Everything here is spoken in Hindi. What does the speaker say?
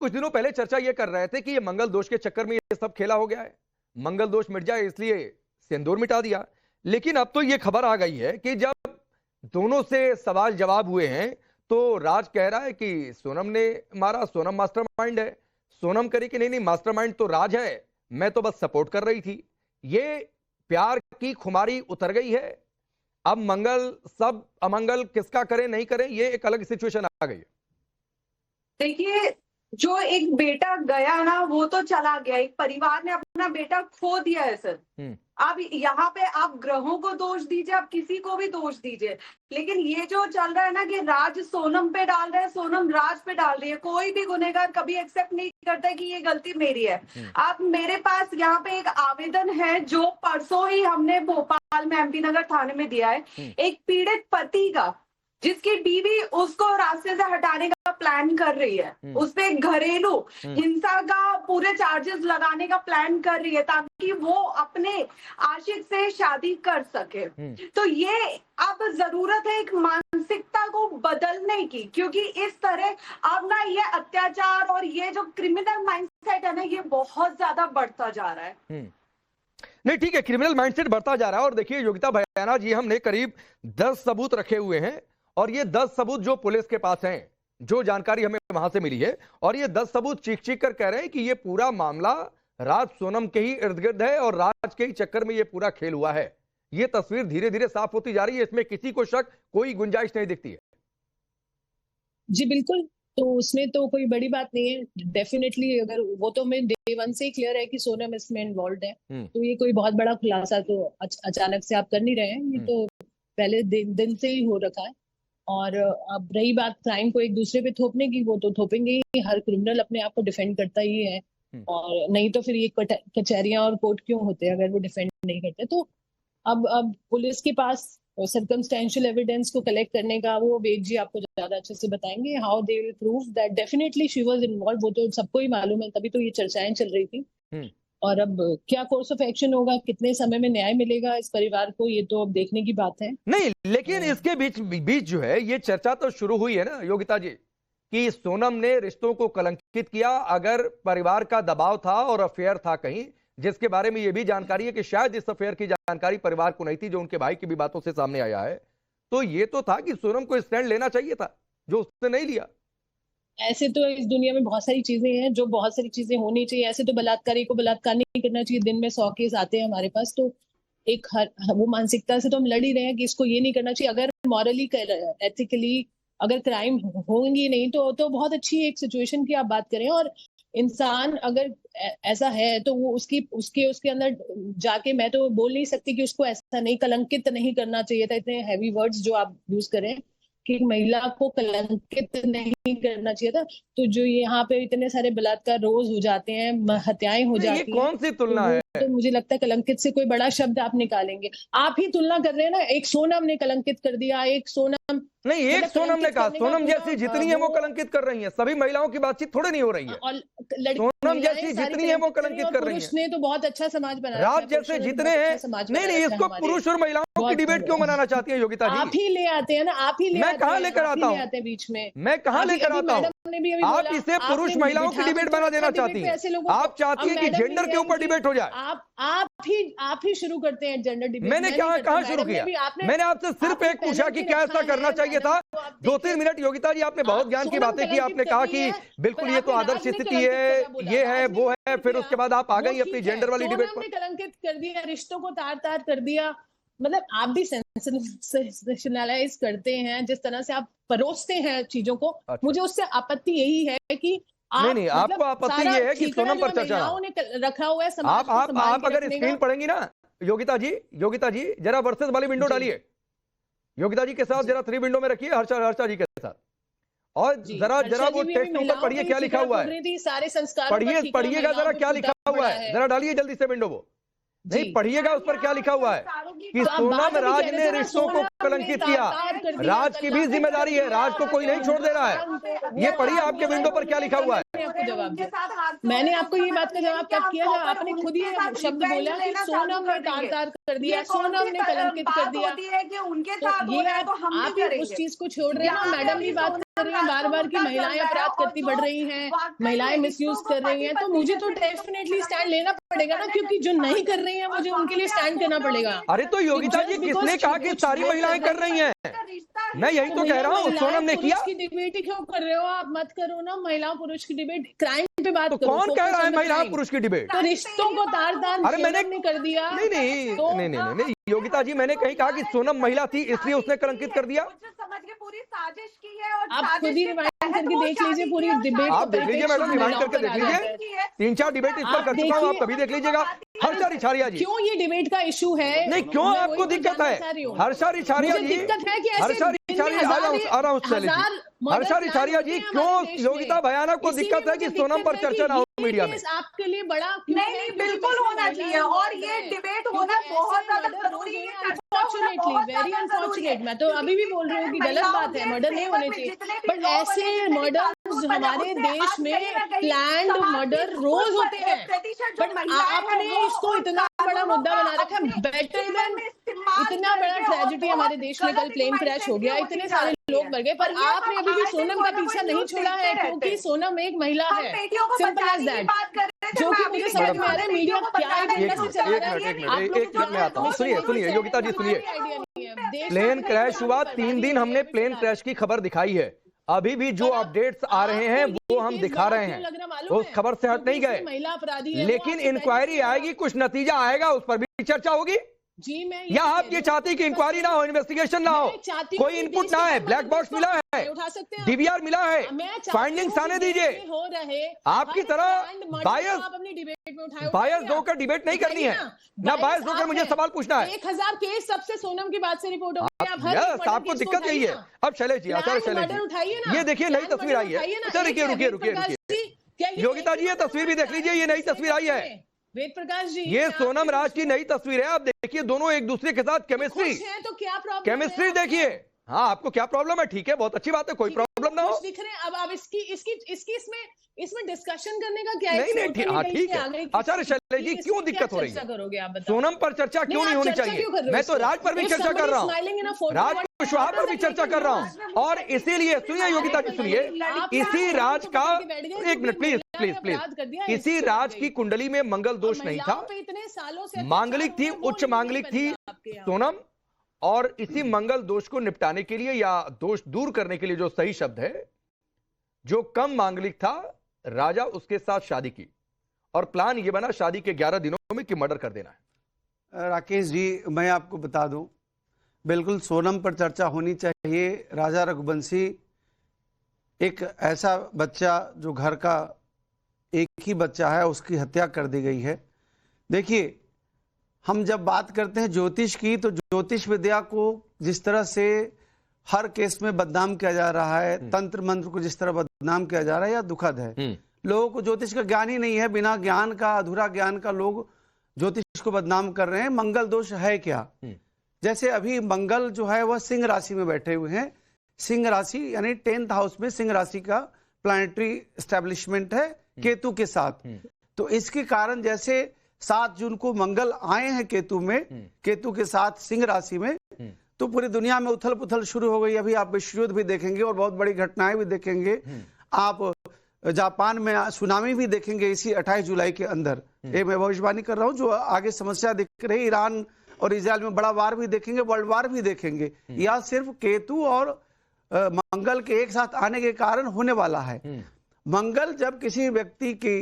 कुछ दिनों पहले चर्चा ये कर रहे थे कि ये मंगल दोष के चक्कर में ये सब खेला हो गया है, मंगल दोष मिट जाए इसलिए सिंदूर मिटा दिया। लेकिन अब तो ये खबर आ गई है कि जब दोनों से सवाल जवाब हुए हैं तो राज कह रहा है कि सोनम ने मारा, सोनम मास्टरमाइंड है। सोनम करे कि नहीं नहीं मास्टरमाइंड तो राज है, मैं तो बस सपोर्ट कर रही थी। ये प्यार की खुमारी उतर गई है। अब मंगल सब अमंगल किसका करें नहीं करें, ये एक अलग सिचुएशन आ गई है। देखिए, जो एक बेटा गया ना वो तो चला गया, एक परिवार ने अपना बेटा खो दिया है सर। अब यहाँ पे आप ग्रहों को दोष दीजिए, आप किसी को भी दोष दीजिए, लेकिन ये जो चल रहा है ना कि राज सोनम पे डाल रहे हैं, सोनम राज पे डाल रही है, कोई भी गुनहगार कभी एक्सेप्ट नहीं करता कि ये गलती मेरी है। अब मेरे पास यहाँ पे एक आवेदन है जो परसों ही हमने भोपाल में एमपी नगर थाने में दिया है, एक पीड़ित पति का जिसकी बीवी उसको रास्ते से हटाने का प्लान कर रही है, उस पे घरेलू हिंसा का पूरे चार्जेस लगाने का प्लान कर रही है ताकि वो अपने आशिक से शादी कर सके। तो ये अब जरूरत है एक मानसिकता को बदलने की, क्योंकि इस तरह अब ना ये अत्याचार और ये जो क्रिमिनल माइंडसेट है ना ये बहुत ज्यादा बढ़ता जा रहा है। नहीं ठीक है, क्रिमिनल माइंडसेट बढ़ता जा रहा है। और देखिए योगिता भयाना जी, हमने करीब 10 सबूत रखे हुए हैं और ये 10 सबूत जो पुलिस के पास हैं, जो जानकारी हमें वहां से मिली है, और ये 10 सबूत चीख चीख कर कह रहे हैं कि ये पूरा मामला राज सोनम के ही इर्द गिर्द है और राज के ही चक्कर में ये पूरा खेल हुआ है। ये तस्वीर धीरे धीरे साफ होती जा रही है, इसमें किसी को शक, कोई गुंजाइश नहीं दिखती है। जी बिल्कुल, तो उसमें तो कोई बड़ी बात नहीं है। डेफिनेटली अगर वो तो मैं डे वन से ही क्लियर है कि सोनम इसमें इन्वॉल्व है, तो ये कोई बहुत बड़ा खुलासा तो अचानक से आप कर नहीं रहे हैं, ये तो पहले दिन से ही हो रखा है। और अब रही बात क्राइम को एक दूसरे पे थोपने की, वो तो थोपेंगे ही, हर क्रिमिनल अपने आप को डिफेंड करता ही है, और नहीं तो फिर ये कचहरियां और कोर्ट क्यों होते हैं अगर वो डिफेंड नहीं करते। तो अब पुलिस के पास सर्कमस्टेंशियल एविडेंस को कलेक्ट करने का वो वेद जी आपको ज्यादा अच्छे से बताएंगे, how they will prove that definitely she was involve, वो तो सबको ही मालूम है, तभी तो ये चर्चाएं चल रही थी। और अब क्या कोर्स ऑफ एक्शन होगा, कितने समय में न्याय मिलेगा इस परिवार को, ये तो अब देखने की बात है। नहीं लेकिन इसके बीच जो है ये चर्चा तो शुरू हुई है ना योगिता जी, कि सोनम ने रिश्तों को कलंकित किया। अगर परिवार का दबाव था और अफेयर था कहीं, जिसके बारे में ये भी जानकारी है कि शायद इस अफेयर की जानकारी परिवार को नहीं थी, जो उनके भाई की भी बातों से सामने आया है, तो ये तो था कि सोनम को स्टैंड लेना चाहिए था, जो उसने नहीं लिया। ऐसे तो इस दुनिया में बहुत सारी चीजें हैं जो बहुत सारी चीजें होनी चाहिए। ऐसे तो बलात्कारी को बलात्कार नहीं करना चाहिए, दिन में 100 केस आते हैं हमारे पास, तो एक वो मानसिकता से तो हम लड़ ही रहे हैं कि इसको ये नहीं करना चाहिए। अगर मॉरली एथिकली अगर क्राइम होंगी नहीं तो बहुत अच्छी एक सिचुएशन की आप बात करें। और इंसान अगर ऐसा है तो वो उसके अंदर जाके, मैं तो बोल नहीं सकती कि उसको ऐसा नहीं, कलंकित नहीं करना चाहिए था। इतने हैवी वर्ड्स जो आप यूज करें कि महिला को कलंकित नहीं करना चाहिए था, तो जो यहाँ पे इतने सारे बलात्कार रोज हो जाते हैं, हत्याएं हो जाती हैं, कौन सी तुलना है? तो मुझे लगता है कलंकित से कोई बड़ा शब्द आप निकालेंगे, आप ही तुलना कर रहे हैं ना। एक सोनम ने कलंकित कर दिया, एक सोनम नहीं, एक सोनम ने कहा, सोनम जैसी जितनी है वो कलंकित कर रही है। सभी महिलाओं की बातचीत थोड़ी नहीं हो रही है, सोनम जैसी जितनी है वो कलंकित कर रही है। पुरुष ने तो बहुत अच्छा समाज बनाया, राज जैसे जितने हैं। नहीं, इसको पुरुष और महिलाओं की डिबेट क्यों बनाना चाहती है योगिता जी? आप ही ले आते हैं ना, आप ही मैं कहाँ लेकर आता हूँ बीच में, मैं कहाँ लेकर आता हूँ? आप इसे पुरुष महिलाओं की डिबेट बना देना चाहती हैं। आप चाहती हैं कि जेंडर के ऊपर डिबेट हो जाए। आप ही शुरू करते हैं जेंडर डिबेट। मैंने कहाँ शुरू किया? मैंने आपसे सिर्फ एक पूछा कि क्या ऐसा करना चाहिए था। 2-3 मिनट योगिता जी आपने बहुत ज्ञान की बातें की, आपने कहा कि बिल्कुल ये तो आदर्श स्थिति है, ये है वो है, फिर उसके बाद आप आ गई अपनी जेंडर वाली डिबेट पर। कलंकित कर दिया, रिश्तों को तार कर दिया, मतलब आप भी सेंसेशनलाइज करते हैं जिस तरह से आप परोसते हैं चीजों को। अच्छा। मुझे उससे आपत्ति यही है कि नहीं, आपको आपत्ति ये है कि सोनम पर चर्चा रखा हुआ है। आप अगर स्क्रीन पढ़ेंगी ना योगिता जी जरा वर्सेस वाली विंडो डालिए, योगिता जी के साथ जरा 3 विंडो में रखिए, हर्षा जी के साथ, और जरा वो टेक्स्ट ऊपर पढ़िए क्या लिखा हुआ है। सारे संस्कार पढ़िएगा जरा क्या लिखा हुआ है, जरा डालिए जल्दी से विंडो वो। नहीं, पढ़िएगा उस पर क्या लिखा हुआ है कि सोनम राज ने रिश्तों को कलंकित किया। राज की भी जिम्मेदारी है, राज को कोई नहीं छोड़ दे रहा है। ये पढ़िए आपके विंडो पर क्या लिखा हुआ है। आपको जवाब दिया, मैंने आपको ये बात का जवाब कब किया जब आपने खुद ये शब्द बोला कि सोनम ने तार कर दिया, सोनम ने कलंकित कर दिया। तो ये आप उस चीज को छोड़ रहे हैं ना, मैडम भी बात कर रही हैं, बार बार की महिलाएं अपराध करती बढ़ रही हैं, महिलाएं मिसयूज कर रही हैं, तो मुझे तो डेफिनेटली स्टैंड लेना पड़ेगा ना, क्योंकि जो नहीं कर रही हैं मुझे उनके लिए स्टैंड करना पड़ेगा। अरे तो योगिता जी किसने कहा कि सारी महिलाएं कर रही हैं? मैं यही तो कह रहा हूँ, सोनम ने किया। की डिबेट ही क्यों कर रहे हो आप? मत करो ना महिला पुरुष की डिबेट, क्राइम पे बात तो करो। कौन कह रहा है महिला पुरुष की डिबेट? तो रिश्तों को तार तार अरे मैंने कर दिया। नहीं योगिता जी, मैंने कहीं कहा कि सोनम महिला थी इसलिए उसने कलंकित कर दिया? समझ के पूरी साजिश की है और आप खुद ही रिवाइंड करके देख लीजिए पूरी डिबेट। आप देख लीजिए मैडम, रिवाइंड करके देख लीजिए, 3-4 डिबेट इस पर कर चुका हूँ, आप कभी देख लीजिएगा। हर्षा रिछारिया जी, क्यों ये डिबेट का इशू है? नहीं क्यों आपको दिक्कत है? हर्षा रिछारिया जी, हर्षा रिछारिया, आ रहा हूँ हर्षा रिछारिया जी, क्यों योगिता भयानक को दिक्कत है कि सोनम पर चर्चा ना हो मीडिया में? आपके लिए बड़ा नहीं, बिल्कुल होना चाहिए और ये डिबेट होना बहुत ज्यादा जरूरी है। Unfortunately, very unfortunate. मैं तो अभी भी बोल रही हूँ कि गलत बात है, मर्डर नहीं होने चाहिए, बट ऐसे मर्डर हमारे देश में प्लान्ड मर्डर रोज होते हैं, बट आपने इसको इतना बड़ा मुद्दा बना रखा है। बेटर देन इतना बड़ा ट्रेजेडी हमारे देश में, कल प्लेन क्रैश हो गया, इतने सारे लोग मर गए, पर आपने अभी भी सोनम का पीछा नहीं छोड़ा है, क्योंकि सोनम एक महिला है। Simple as that. जो कि मुझे समझ में आ रहा है मीडिया क्या एक मिनट में आता हूँ। सुनिए योगिता जी, सुनिए, प्लेन क्रैश हुआ 3 दिन, हमने प्लेन क्रैश की खबर दिखाई है, अभी भी जो अपडेट्स आ रहे हैं वो हम दिखा रहे हैं, उस खबर से हट नहीं गए, लेकिन इंक्वायरी आएगी, कुछ नतीजा आएगा, उस पर भी चर्चा होगी जी। मैं या आप ये चाहती कि इंक्वायरी ना हो, इन्वेस्टिगेशन ना हो, कोई इनपुट ना है, ब्लैक बॉक्स मिला है, डीवीआर मिला है, फाइंडिंग्स आने दीजिए। हो रहे आपकी तरह बायस होकर डिबेट नहीं करनी है, ना बायस होकर मुझे सवाल पूछना है। 1000 केस सबसे सोनम की बात से रिपोर्ट हो गई। यस, आपको दिक्कत यही है। अब शैलेश जी, आचार्य शैलेश जी, ये देखिए नई तस्वीर आई है। अच्छा रुकिए योगिता जी, ये तस्वीर भी देख लीजिए, ये नई तस्वीर आई है, वेद प्रकाश जी, ये सोनम राज की नई तस्वीर है। आप देखिए दोनों एक दूसरे के साथ केमिस्ट्री, तो क्या प्रॉब्लम? केमिस्ट्री देखिए। हाँ, आपको क्या प्रॉब्लम है? ठीक है, बहुत अच्छी बात है, कोई प्रॉब्लम ना हो। दिख रहे हैं अब इसकी इसमें डिस्कशन करने का क्या है? नहीं, हाँ ठीक है। आचार्य शैलेश जी, क्यों दिक्कत हो रही है? सोनम पर चर्चा क्यों नहीं होनी चाहिए? मैं तो राज पर भी चर्चा कर रहा हूँ, राज कुशवाहा पर भी चर्चा कर रहा हूँ, और इसीलिए सुनिए योगिता जी, सुनिए, इसी राज का, एक मिनट प्लीज, इसी राज की कुंडली में मंगल दोष नहीं था, मांगलिक थी, उच्च मांगलिक थी सोनम, और इसी मंगल दोष को निपटाने के लिए या दोष दूर करने के लिए, जो सही शब्द है, जो कम मांगलिक था, राजा उसके साथ शादी की, और प्लान ये बना शादी के 11 दिनों में कि मर्डर कर देना है। राकेश जी, मैं आपको बता दूं, बिल्कुल सोनम पर चर्चा होनी चाहिए। राजा रघुवंशी एक ऐसा बच्चा जो घर का एक ही बच्चा है, उसकी हत्या कर दी गई है। देखिए, हम जब बात करते हैं ज्योतिष की, तो ज्योतिष विद्या को जिस तरह से हर केस में बदनाम किया जा रहा है, तंत्र मंत्र को जिस तरह बदनाम किया जा रहा है, यह दुखद है। लोगों को ज्योतिष का ज्ञान ही नहीं है, बिना ज्ञान का, अधूरा ज्ञान का लोग ज्योतिष को बदनाम कर रहे हैं। मंगल दोष है क्या? जैसे अभी मंगल जो है वह सिंह राशि में बैठे हुए हैं, सिंह राशि यानी 10th हाउस में सिंह राशि का प्लैनेटरी एस्टेब्लिशमेंट है केतु के साथ। तो इसके कारण जैसे 7 जून को मंगल आए हैं केतु में, केतु के साथ सिंह राशि में, तो पूरी दुनिया में उथल पुथल शुरू हो गई। अभी आप विश्व युद्ध भी देखेंगे और बहुत बड़ी घटनाएं भी देखेंगे। आप जापान में सुनामी भी देखेंगे इसी 28 जुलाई के अंदर। ये मैं भविष्यवाणी कर रहा हूं, जो आगे समस्या दिख रही, ईरान और इजराइल में बड़ा वार भी देखेंगे, वर्ल्ड वार भी देखेंगे। या सिर्फ केतु और मंगल के एक साथ आने के कारण होने वाला है। मंगल जब किसी व्यक्ति की